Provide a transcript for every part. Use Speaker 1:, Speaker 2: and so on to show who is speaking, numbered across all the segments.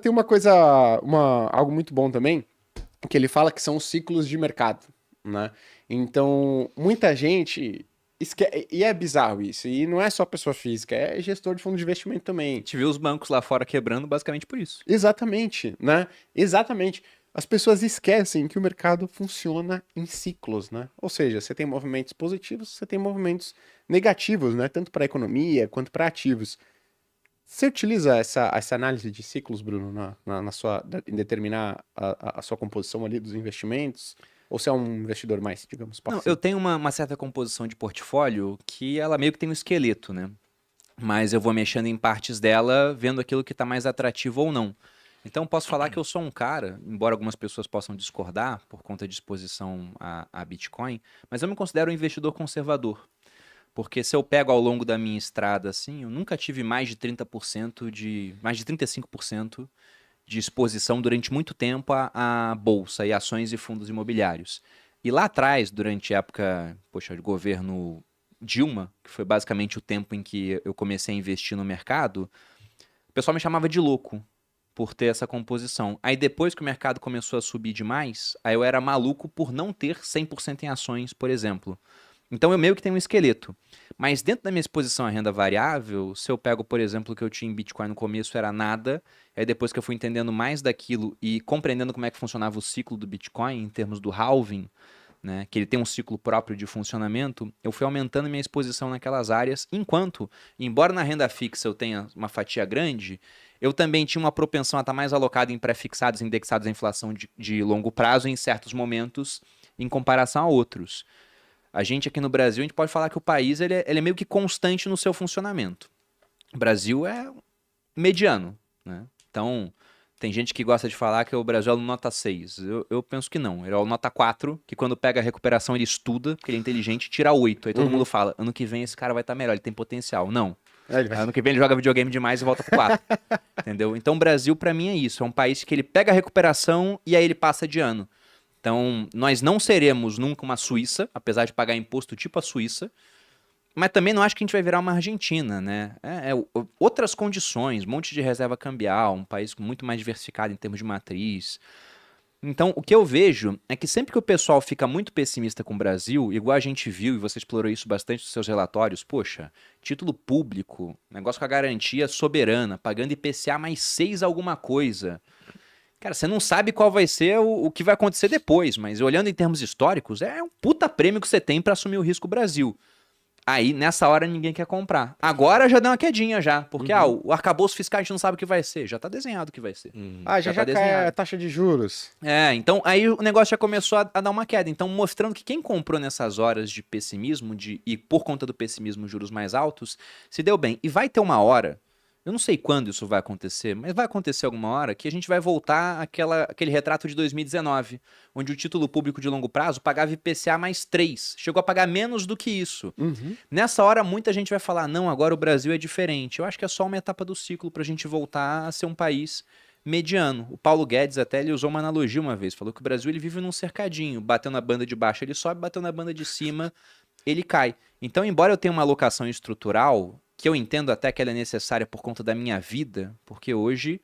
Speaker 1: Tem uma coisa, algo muito bom também, que ele fala que são os ciclos de mercado, né? Então, muita gente e é bizarro isso, e não é só pessoa física, é gestor de fundo de investimento
Speaker 2: A
Speaker 1: também.
Speaker 2: gente vê os bancos lá fora quebrando basicamente por isso.
Speaker 1: Exatamente, né? Exatamente. As pessoas esquecem que o mercado funciona em ciclos, né? Ou seja, você tem movimentos positivos, você tem movimentos negativos, né? Tanto para a economia quanto para ativos. Você utiliza essa análise de ciclos, Bruno, em determinar a sua composição ali dos investimentos? Ou você é um investidor mais, digamos,
Speaker 2: Não, eu
Speaker 1: passivo?
Speaker 2: tenho uma certa composição de portfólio que ela meio que tem um esqueleto, né? Mas eu vou mexendo em partes dela, vendo aquilo que está mais atrativo ou não. Então, posso falar que eu sou um cara, embora algumas pessoas possam discordar por conta de exposição a Bitcoin, mas eu me considero um investidor conservador. Porque se eu pego ao longo da minha estrada, assim, eu nunca tive mais de 30% mais de 35% de exposição durante muito tempo à bolsa e ações e fundos imobiliários. E lá atrás, durante a época, poxa, de governo Dilma, que foi basicamente o tempo em que eu comecei a investir no mercado, o pessoal me chamava de louco por ter essa composição. Aí depois que o mercado começou a subir demais, aí eu era maluco por não ter 100% em ações, por exemplo. Então eu meio que tenho um esqueleto. Mas dentro da minha exposição à renda variável, se eu pego, por exemplo, o que eu tinha em Bitcoin no começo era nada, aí depois que eu fui entendendo mais daquilo e compreendendo como é que funcionava o ciclo do Bitcoin em termos do halving, né, que ele tem um ciclo próprio de funcionamento, eu fui aumentando minha exposição naquelas áreas, enquanto, embora na renda fixa eu tenha uma fatia grande, eu também tinha uma propensão a estar mais alocado em pré-fixados indexados à inflação de longo prazo em certos momentos, em comparação a outros. A gente aqui no Brasil, a gente pode falar que o país ele é meio que constante no seu funcionamento. O Brasil é mediano, né? Então, tem gente que gosta de falar que o Brasil é o nota 6. Eu penso que não. Ele é o nota 4, que quando pega a recuperação ele estuda, porque ele é inteligente, tira 8. Aí todo mundo
Speaker 1: Uhum.
Speaker 2: fala, ano que vem esse cara vai estar melhor, ele tem potencial. Não.
Speaker 1: É, ele vai.
Speaker 2: Ano que vem ele joga videogame demais e volta pro 4. Entendeu? Então o Brasil, pra mim, é isso. É um país que ele pega a recuperação e aí ele passa de ano. Então, nós não seremos nunca uma Suíça, apesar de pagar imposto tipo a Suíça, mas também não acho que a gente vai virar uma Argentina, né? Outras condições, um monte de reserva cambial, um país muito mais diversificado em termos de matriz. Então, o que eu vejo é que sempre que o pessoal fica muito pessimista com o Brasil, igual a gente viu, e você explorou isso bastante nos seus relatórios, poxa, título público, negócio com a garantia soberana, pagando IPCA mais 6 alguma coisa. Cara, você não sabe qual vai ser o que vai acontecer depois, mas olhando em termos históricos, é um puta prêmio que você tem para assumir o risco Brasil. Aí, nessa hora, ninguém quer comprar. Agora já deu uma quedinha já, porque
Speaker 1: Uhum.
Speaker 2: o arcabouço fiscal a gente não sabe o que vai ser. Já tá desenhado o que vai ser.
Speaker 1: Ah, já
Speaker 2: Já tá
Speaker 1: já cai a
Speaker 2: desenhado.
Speaker 1: taxa de juros.
Speaker 2: Então aí o negócio já começou a dar uma queda. Então, mostrando que quem comprou nessas horas de pessimismo, e por conta do pessimismo, juros mais altos, se deu bem. E vai ter uma hora, eu não sei quando isso vai acontecer, mas vai acontecer alguma hora que a gente vai voltar aquele retrato de 2019, onde o título público de longo prazo pagava IPCA mais 3. Chegou a pagar menos do que isso.
Speaker 1: Uhum.
Speaker 2: Nessa hora, muita gente vai falar: não, agora o Brasil é diferente. Eu acho que é só uma etapa do ciclo para a gente voltar a ser um país mediano. O Paulo Guedes até ele usou uma analogia uma vez, falou que o Brasil ele vive num cercadinho, bateu na banda de baixo ele sobe, bateu na banda de cima ele cai. Então, embora eu tenha uma alocação estrutural, que eu entendo até que ela é necessária por conta da minha vida, porque hoje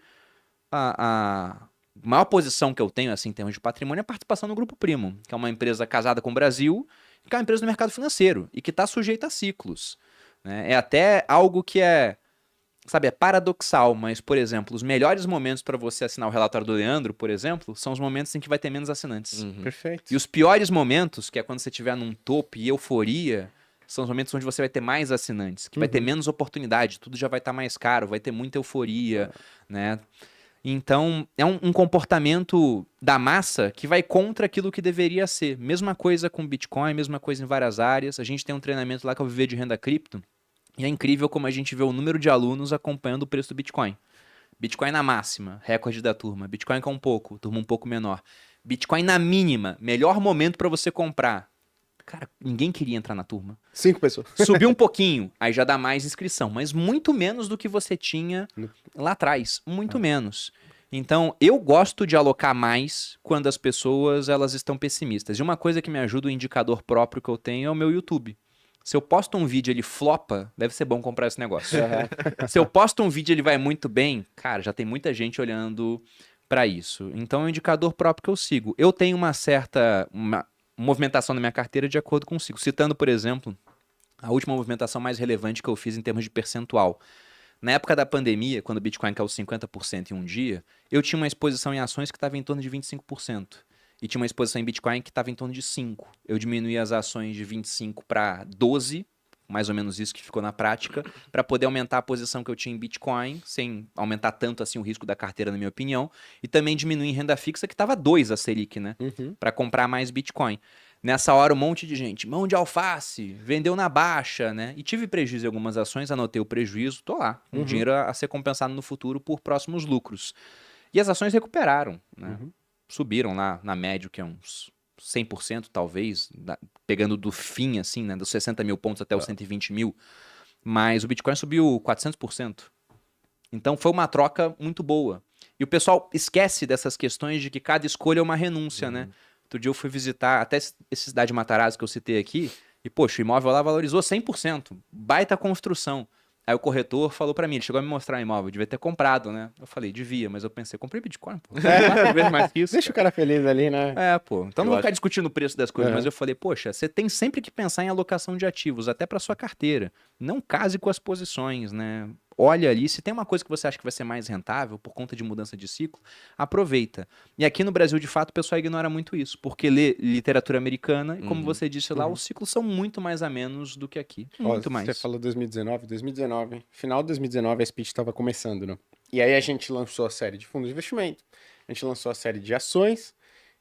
Speaker 2: a maior posição que eu tenho assim em termos de patrimônio é a participação no Grupo Primo, que é uma empresa casada com o Brasil, que é uma empresa do mercado financeiro e que está sujeita a ciclos, né? É até algo que sabe, é paradoxal, mas, por exemplo, os melhores momentos para você assinar o relatório do Leandro, por exemplo, são os momentos em que vai ter menos assinantes. E
Speaker 1: Perfeito.
Speaker 2: os piores momentos, que é quando você estiver num topo e euforia, são os momentos onde você vai ter mais assinantes, que vai ter
Speaker 1: Uhum.
Speaker 2: menos oportunidade, tudo já vai estar mais caro, vai ter muita euforia, né? Então, é um comportamento da massa que vai contra aquilo que deveria ser. Mesma coisa com Bitcoin, mesma coisa em várias áreas. A gente tem um treinamento lá que é o Viver de Renda Cripto, e é incrível como a gente vê o número de alunos acompanhando o preço do Bitcoin. Bitcoin na máxima, recorde da turma. Bitcoin com um pouco, turma um pouco menor. Bitcoin na mínima, melhor momento para você comprar. Cara, ninguém queria entrar na turma.
Speaker 1: 5 pessoas.
Speaker 2: Subiu um pouquinho, aí já dá mais inscrição, mas muito menos do que você tinha
Speaker 1: No-
Speaker 2: lá atrás, muito
Speaker 1: ah,
Speaker 2: menos. Então, eu gosto de alocar mais quando as pessoas elas estão pessimistas. E uma coisa que me ajuda, o indicador próprio que eu tenho é o meu YouTube. Se eu posto um vídeo e ele flopa, deve ser bom comprar esse negócio. Se eu posto um vídeo e ele vai muito bem, cara, já tem muita gente olhando para isso. Então é um indicador próprio que eu sigo. Eu tenho uma certa movimentação na minha carteira de acordo com o ciclo. Citando, por exemplo, a última movimentação mais relevante que eu fiz em termos de percentual. Na época da pandemia, quando o Bitcoin caiu 50% em um dia, eu tinha uma exposição em ações que estava em torno de 25%. E tinha uma exposição em Bitcoin que estava em torno de 5%. Eu diminuí as ações de 25% para 12%, mais ou menos isso que ficou na prática, para poder aumentar a posição que eu tinha em Bitcoin, sem aumentar tanto assim o risco da carteira, na minha opinião, e também diminuir em renda fixa, que estava 2% a Selic, né? Para comprar mais Bitcoin. Nessa hora, um monte de gente, mão de alface, vendeu na baixa, né? E tive prejuízo em algumas ações, anotei o prejuízo, tô lá, com dinheiro a ser compensado no futuro por próximos lucros. E as ações recuperaram, né? Subiram lá na média, que é uns 100% talvez, pegando do fim, assim, né? Dos 60 mil pontos até os 120 mil. Mas o Bitcoin subiu 400%. Então foi uma troca muito boa. E o pessoal esquece dessas questões de que cada escolha é uma renúncia, né? Outro dia eu fui visitar até essa cidade de Matarazzo que eu citei aqui, e, poxa, o imóvel lá valorizou 100%, baita construção. Aí o corretor falou pra mim, ele chegou a me mostrar o imóvel, devia ter comprado, né? Eu falei, devia, mas eu pensei, comprei Bitcoin, pô. 4 vezes mais que isso.
Speaker 1: Deixa o cara feliz ali, né?
Speaker 2: Pô. Então não vou ficar discutindo o preço das coisas, mas eu falei, poxa, você tem sempre que pensar em alocação de ativos, até pra sua carteira. Não case com as posições, né? Olha ali, se tem uma coisa que você acha que vai ser mais rentável por conta de mudança de ciclo, aproveita. E aqui no Brasil, de fato, o pessoal ignora muito isso, porque lê literatura americana, e como você disse lá, os ciclos são muito mais amenos do que aqui. Muito mais.
Speaker 1: Você falou 2019, final de 2019 a Speed estava começando, né? E aí a gente lançou a série de fundos de investimento, a gente lançou a série de ações,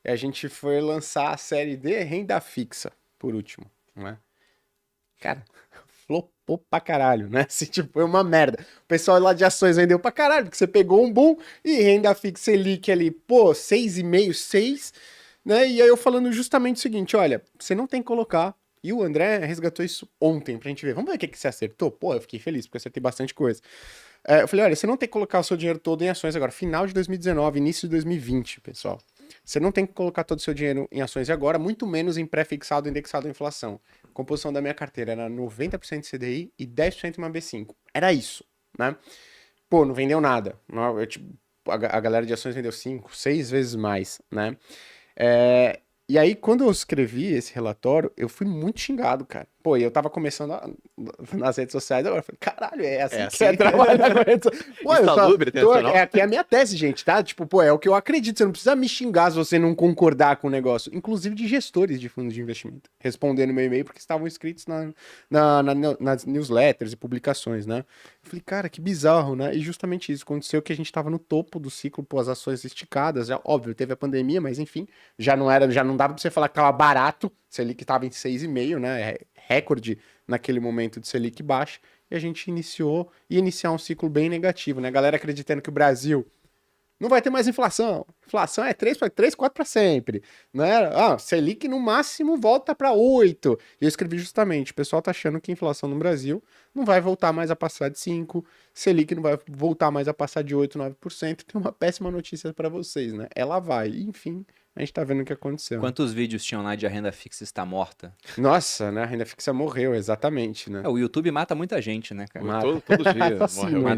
Speaker 1: e a gente foi lançar a série de renda fixa, por último, né? Cara, flopou pra caralho, né? Assim, tipo, foi uma merda. O pessoal lá de ações vendeu pra caralho, porque você pegou um boom e renda fixa Selic ali, pô, 6,5, 6, né? E aí eu falando justamente o seguinte, olha, você não tem que colocar, e o André resgatou isso ontem pra gente ver, vamos ver o que você acertou? Pô, eu fiquei feliz, porque eu acertei bastante coisa. Eu falei, olha, você não tem que colocar o seu dinheiro todo em ações agora, final de 2019, início de 2020, pessoal. Você não tem que colocar todo o seu dinheiro em ações agora, muito menos em pré-fixado indexado à inflação. A composição da minha carteira era 90% CDI e 10% uma B5. Era isso, né? Pô, não vendeu nada. A galera de ações vendeu 5, 6 vezes mais, né? E aí, quando eu escrevi esse relatório, eu fui muito xingado, cara. Pô, e eu tava começando nas redes sociais, agora eu falei, caralho, é assim que você trabalha com redes sociais. Pô, aqui é a minha tese, gente, tá? Tipo, pô, é o que eu acredito, você não precisa me xingar se você não concordar com o negócio. Inclusive de gestores de fundos de investimento, respondendo meu e-mail, porque estavam inscritos nas newsletters e publicações, né? Eu falei, cara, que bizarro, né? E justamente isso, aconteceu que a gente tava no topo do ciclo, pô, as ações esticadas, já, óbvio, teve a pandemia, mas enfim, já não dava pra você falar que tava barato, Selic tava em 6,5, né? Recorde naquele momento de Selic baixa, e a gente ia iniciar um ciclo bem negativo, né? A galera acreditando que o Brasil não vai ter mais inflação. Inflação é 3, 4 para sempre, né? Selic no máximo volta para 8. E eu escrevi justamente, o pessoal tá achando que a inflação no Brasil não vai voltar mais a passar de 5, Selic não vai voltar mais a passar de 8, 9%. Tem uma péssima notícia para vocês, né? Ela vai, enfim, a gente tá vendo o que aconteceu.
Speaker 2: Quantos vídeos tinham lá de a renda fixa está morta?
Speaker 1: Nossa, né? A renda fixa morreu, exatamente, né?
Speaker 2: O YouTube mata muita gente, né, cara?
Speaker 3: Todos os dias morreu.